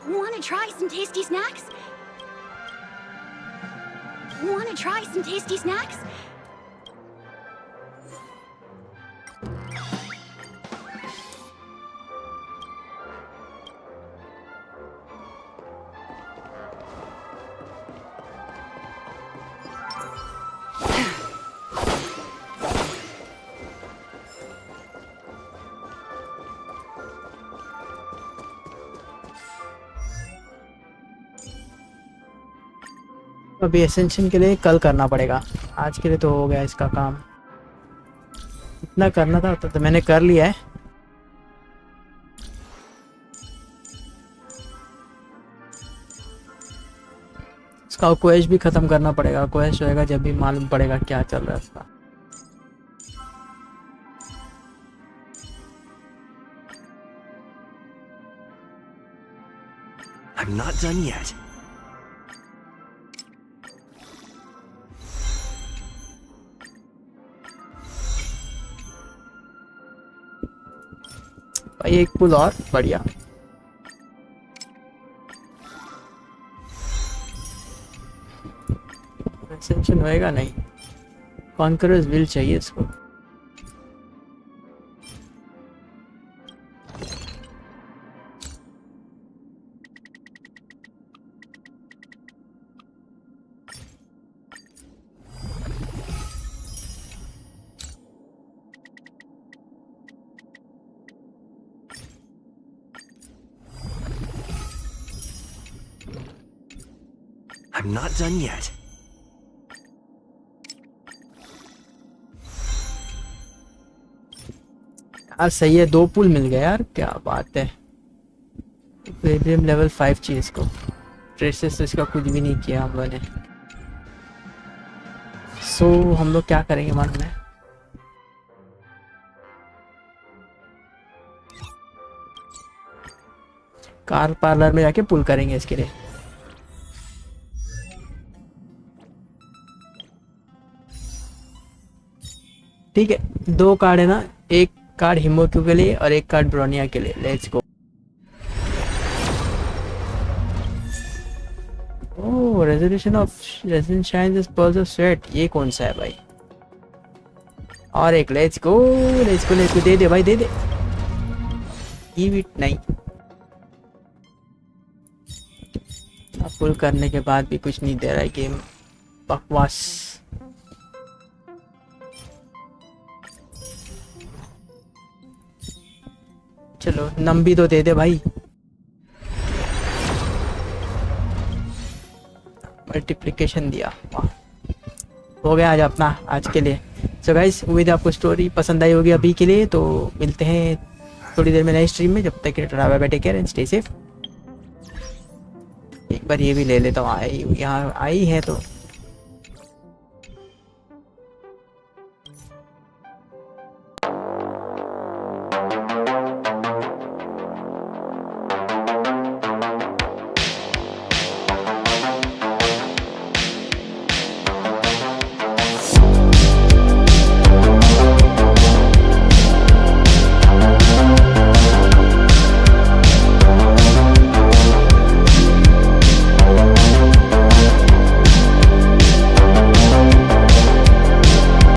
Want to try some tasty snacks? Want to try some tasty snacks? अभी एसेंशन के लिए कल करना पड़ेगा, आज के लिए तो हो गया इसका काम। इतना करना था तो मैंने कर लिया है। इसका क्वेस्ट भी ख़त्म करना पड़ेगा, क्वेस्ट होएगा जब भी मालूम पड़ेगा क्या चल रहा है उसका। I'm not done yet. भाई एक पुल और बढ़िया। एसेंशन होएगा नहीं, कॉन्करर्स विल चाहिए इसको। I'm not done yet. यार सही है, 2 पुल मिल गए यार, क्या बात है। प्रीमियम लेवल 5 चाहिए इसको। ट्रेसेस तो इसका कुछ भी नहीं किया हम लोगों ने। सो हम लोग क्या करेंगे मालूम है, कार पार्लर में जाके पुल करेंगे इसके लिए। ठीक है, 2 कार्ड है ना, एक कार्ड हिमोक्यू के लिए और एक कार्ड ब्रोनिया के लिए। Let's go. Oh, resolution of resin shines as pearls of sweat, ये कौन सा है भाई? और एक let's go let's go let's go, दे दे भाई दे दे। गिव इट नहीं, अब पुल करने के बाद भी कुछ नहीं दे रहा है गेम, बकवास। चलो नंबी तो दे दे भाई। मल्टीप्लिकेशन दिया, वाह हो गया आज अपना आज के लिए। सो गाइस, उम्मीद है आपको स्टोरी पसंद आई होगी। अभी के लिए तो मिलते हैं थोड़ी देर में नई स्ट्रीम में, जब तक bye bye, take care and stay safe. एक बार ये भी ले लेता हूँ, यहाँ आई है तो